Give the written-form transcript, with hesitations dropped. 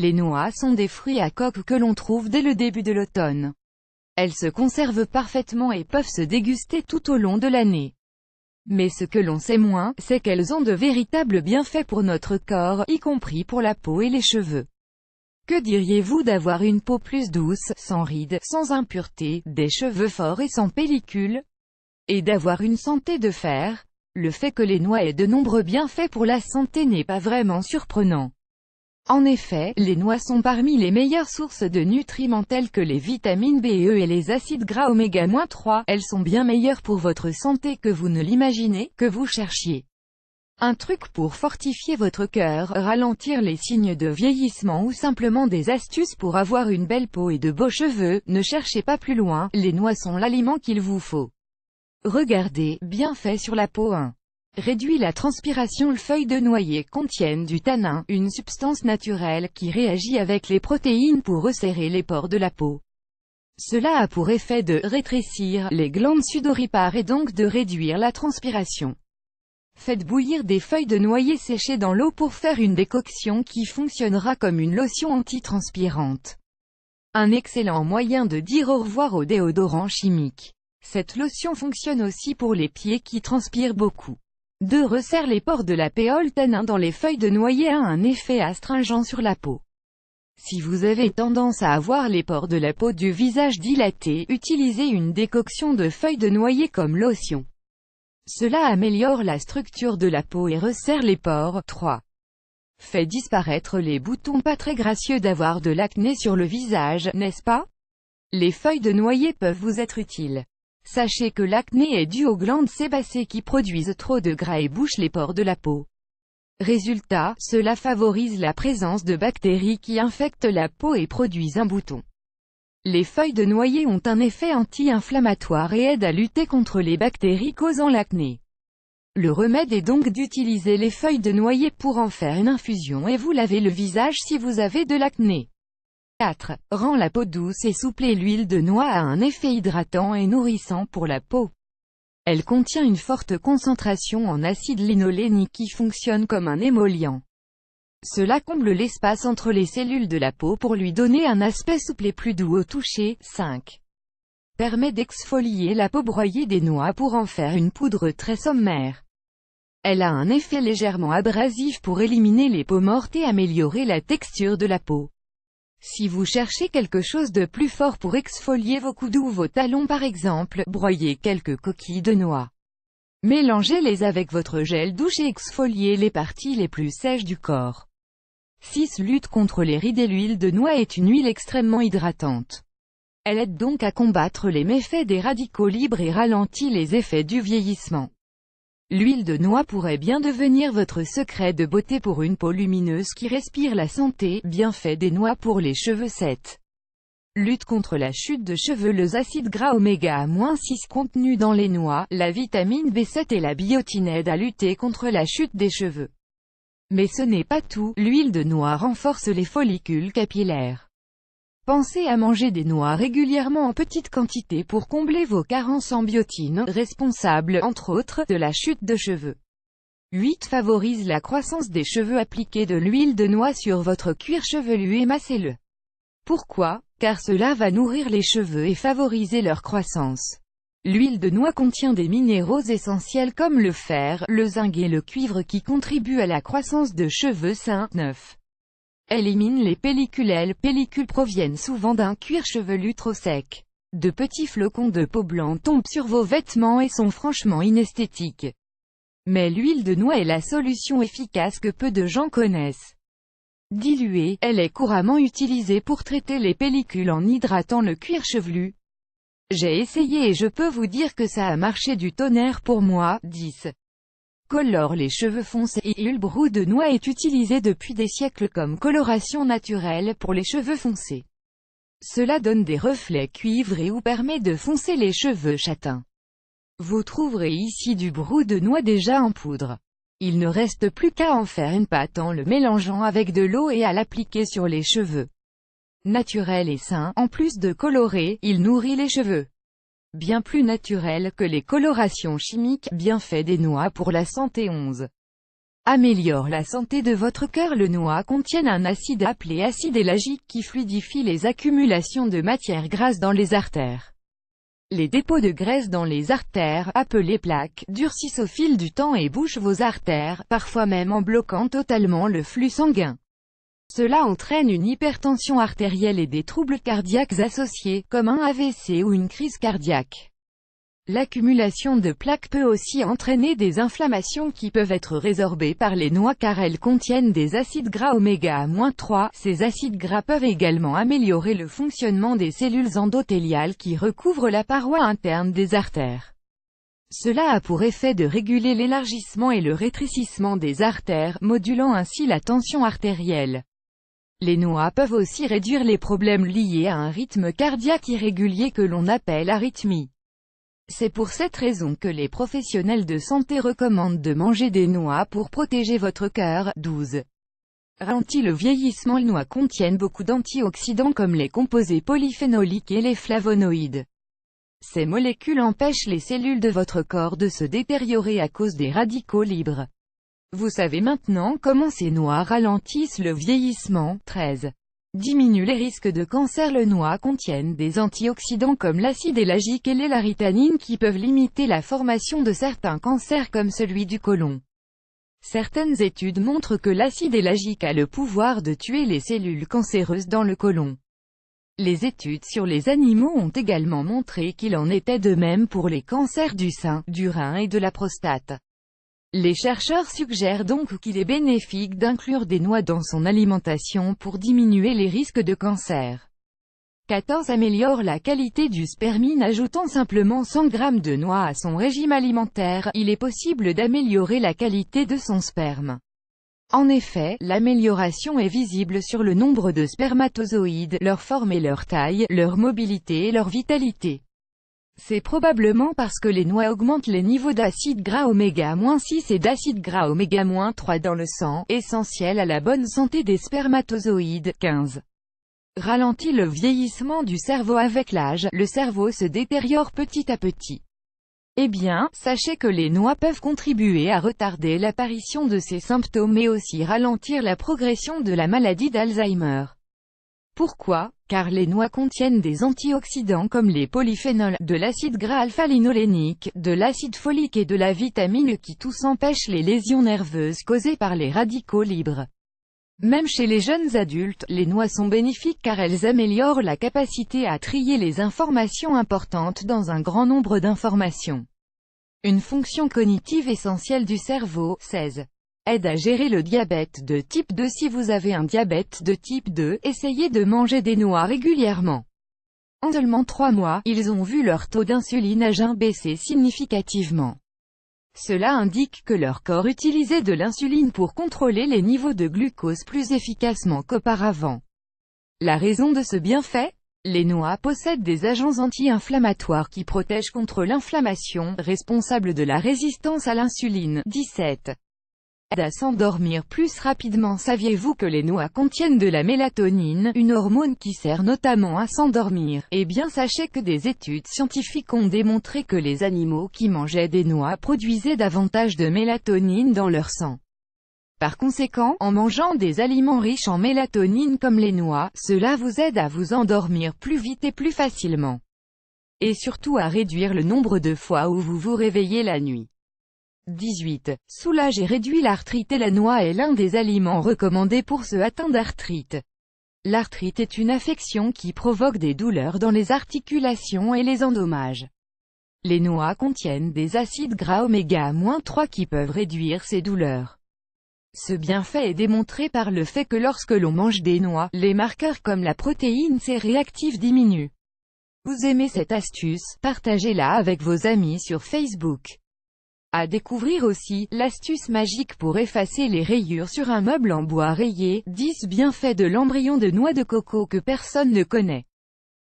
Les noix sont des fruits à coque que l'on trouve dès le début de l'automne. Elles se conservent parfaitement et peuvent se déguster tout au long de l'année. Mais ce que l'on sait moins, c'est qu'elles ont de véritables bienfaits pour notre corps, y compris pour la peau et les cheveux. Que diriez-vous d'avoir une peau plus douce, sans rides, sans impuretés, des cheveux forts et sans pellicule? Et d'avoir une santé de fer? Le fait que les noix aient de nombreux bienfaits pour la santé n'est pas vraiment surprenant. En effet, les noix sont parmi les meilleures sources de nutriments tels que les vitamines B et E et les acides gras oméga-3, elles sont bien meilleures pour votre santé que vous ne l'imaginez, que vous cherchiez. Un truc pour fortifier votre cœur, ralentir les signes de vieillissement ou simplement des astuces pour avoir une belle peau et de beaux cheveux, ne cherchez pas plus loin, les noix sont l'aliment qu'il vous faut. Regardez, bienfaits sur la peau 1. Réduit la transpiration. Les feuilles de noyer contiennent du tannin, une substance naturelle qui réagit avec les protéines pour resserrer les pores de la peau. Cela a pour effet de rétrécir les glandes sudoripares et donc de réduire la transpiration. Faites bouillir des feuilles de noyer séchées dans l'eau pour faire une décoction qui fonctionnera comme une lotion antitranspirante. Un excellent moyen de dire au revoir au déodorant chimique. Cette lotion fonctionne aussi pour les pieds qui transpirent beaucoup. 2. Resserre les pores de la peau. Le tanin dans les feuilles de noyer a un effet astringent sur la peau. Si vous avez tendance à avoir les pores de la peau du visage dilatés, utilisez une décoction de feuilles de noyer comme lotion. Cela améliore la structure de la peau et resserre les pores. 3. Fait disparaître les boutons. Pas très gracieux d'avoir de l'acné sur le visage, n'est-ce pas? Les feuilles de noyer peuvent vous être utiles. Sachez que l'acné est dû aux glandes sébacées qui produisent trop de gras et bouchent les pores de la peau. Résultat, cela favorise la présence de bactéries qui infectent la peau et produisent un bouton. Les feuilles de noyer ont un effet anti-inflammatoire et aident à lutter contre les bactéries causant l'acné. Le remède est donc d'utiliser les feuilles de noyer pour en faire une infusion et vous laver le visage si vous avez de l'acné. 4. Rend la peau douce et souple. L'huile de noix a un effet hydratant et nourrissant pour la peau. Elle contient une forte concentration en acide linolénique qui fonctionne comme un émollient. Cela comble l'espace entre les cellules de la peau pour lui donner un aspect souple et plus doux au toucher. 5. Permet d'exfolier la peau. Broyer des noix pour en faire une poudre très sommaire. Elle a un effet légèrement abrasif pour éliminer les peaux mortes et améliorer la texture de la peau. Si vous cherchez quelque chose de plus fort pour exfolier vos coudes ou vos talons par exemple, broyez quelques coquilles de noix. Mélangez-les avec votre gel douche et exfoliez les parties les plus sèches du corps. 6. Lutte contre les rides. L'huile de noix est une huile extrêmement hydratante. Elle aide donc à combattre les méfaits des radicaux libres et ralentit les effets du vieillissement. L'huile de noix pourrait bien devenir votre secret de beauté pour une peau lumineuse qui respire la santé. Bienfaits des noix pour les cheveux. 7. Lutte contre la chute de cheveux. Les acides gras oméga-6 contenus dans les noix, la vitamine B7 et la biotine aident à lutter contre la chute des cheveux. Mais ce n'est pas tout, l'huile de noix renforce les follicules capillaires. Pensez à manger des noix régulièrement en petite quantité pour combler vos carences en biotine, responsables, entre autres, de la chute de cheveux. 8. Favorise la croissance des cheveux. Appliquez de l'huile de noix sur votre cuir chevelu et massez-le. Pourquoi? Car cela va nourrir les cheveux et favoriser leur croissance. L'huile de noix contient des minéraux essentiels comme le fer, le zinc et le cuivre qui contribuent à la croissance de cheveux sains. 9. Élimine les pellicules. Les pellicules proviennent souvent d'un cuir chevelu trop sec. De petits flocons de peau blanc tombent sur vos vêtements et sont franchement inesthétiques. Mais l'huile de noix est la solution efficace que peu de gens connaissent. Diluée, elle est couramment utilisée pour traiter les pellicules en hydratant le cuir chevelu. J'ai essayé et je peux vous dire que ça a marché du tonnerre pour moi. 10. Colore les cheveux foncés. Le brou de noix est utilisé depuis des siècles comme coloration naturelle pour les cheveux foncés. Cela donne des reflets cuivrés ou permet de foncer les cheveux châtains. Vous trouverez ici du brou de noix déjà en poudre. Il ne reste plus qu'à en faire une pâte en le mélangeant avec de l'eau et à l'appliquer sur les cheveux. Naturel et sain, en plus de colorer, il nourrit les cheveux. Bien plus naturel que les colorations chimiques. Bienfaits des noix pour la santé. 11. Améliore la santé de votre cœur. Les noix contiennent un acide appelé acide élagique qui fluidifie les accumulations de matières grasses dans les artères. Les dépôts de graisse dans les artères, appelés plaques, durcissent au fil du temps et bouchent vos artères, parfois même en bloquant totalement le flux sanguin. Cela entraîne une hypertension artérielle et des troubles cardiaques associés, comme un AVC ou une crise cardiaque. L'accumulation de plaques peut aussi entraîner des inflammations qui peuvent être résorbées par les noix car elles contiennent des acides gras oméga-3. Ces acides gras peuvent également améliorer le fonctionnement des cellules endothéliales qui recouvrent la paroi interne des artères. Cela a pour effet de réguler l'élargissement et le rétrécissement des artères, modulant ainsi la tension artérielle. Les noix peuvent aussi réduire les problèmes liés à un rythme cardiaque irrégulier que l'on appelle arythmie. C'est pour cette raison que les professionnels de santé recommandent de manger des noix pour protéger votre cœur. 12. Ralentit le vieillissement. Les noix contiennent beaucoup d'antioxydants comme les composés polyphénoliques et les flavonoïdes. Ces molécules empêchent les cellules de votre corps de se détériorer à cause des radicaux libres. Vous savez maintenant comment ces noix ralentissent le vieillissement. 13. Diminue les risques de cancer. Les noix contiennent des antioxydants comme l'acide élagique et l'L-arginine qui peuvent limiter la formation de certains cancers comme celui du côlon. Certaines études montrent que l'acide élagique a le pouvoir de tuer les cellules cancéreuses dans le côlon. Les études sur les animaux ont également montré qu'il en était de même pour les cancers du sein, du rein et de la prostate. Les chercheurs suggèrent donc qu'il est bénéfique d'inclure des noix dans son alimentation pour diminuer les risques de cancer. 14. Améliore la qualité du spermine. Ajoutant simplement 100 g de noix à son régime alimentaire, il est possible d'améliorer la qualité de son sperme. En effet, l'amélioration est visible sur le nombre de spermatozoïdes, leur forme et leur taille, leur mobilité et leur vitalité. C'est probablement parce que les noix augmentent les niveaux d'acides gras oméga-6 et d'acides gras oméga-3 dans le sang, essentiels à la bonne santé des spermatozoïdes. 15. Ralentit le vieillissement du cerveau. Avec l'âge, le cerveau se détériore petit à petit. Eh bien, sachez que les noix peuvent contribuer à retarder l'apparition de ces symptômes mais aussi ralentir la progression de la maladie d'Alzheimer. Pourquoi? Car les noix contiennent des antioxydants comme les polyphénols, de l'acide gras alpha-linolénique, de l'acide folique et de la vitamine qui tous empêchent les lésions nerveuses causées par les radicaux libres. Même chez les jeunes adultes, les noix sont bénéfiques car elles améliorent la capacité à trier les informations importantes dans un grand nombre d'informations. Une fonction cognitive essentielle du cerveau. 16. Aide à gérer le diabète de type 2. Si vous avez un diabète de type 2, essayez de manger des noix régulièrement. En seulement 3 mois, ils ont vu leur taux d'insuline à jeun baisser significativement. Cela indique que leur corps utilisait de l'insuline pour contrôler les niveaux de glucose plus efficacement qu'auparavant. La raison de ce bienfait? Les noix possèdent des agents anti-inflammatoires qui protègent contre l'inflammation, responsable de la résistance à l'insuline. 17. Aide à s'endormir plus rapidement. Saviez-vous que les noix contiennent de la mélatonine, une hormone qui sert notamment à s'endormir? Eh bien sachez que des études scientifiques ont démontré que les animaux qui mangeaient des noix produisaient davantage de mélatonine dans leur sang. Par conséquent, en mangeant des aliments riches en mélatonine comme les noix, cela vous aide à vous endormir plus vite et plus facilement. Et surtout à réduire le nombre de fois où vous vous réveillez la nuit. 18. Soulage et réduit l'arthrite. La noix est l'un des aliments recommandés pour ceux atteints d'arthrite. L'arthrite est une affection qui provoque des douleurs dans les articulations et les endommages. Les noix contiennent des acides gras oméga-3 qui peuvent réduire ces douleurs. Ce bienfait est démontré par le fait que lorsque l'on mange des noix, les marqueurs comme la protéine C réactive diminuent. Vous aimez cette astuce? Partagez-la avec vos amis sur Facebook. À découvrir aussi, l'astuce magique pour effacer les rayures sur un meuble en bois rayé. 10 bienfaits de l'embryon de noix de coco que personne ne connaît.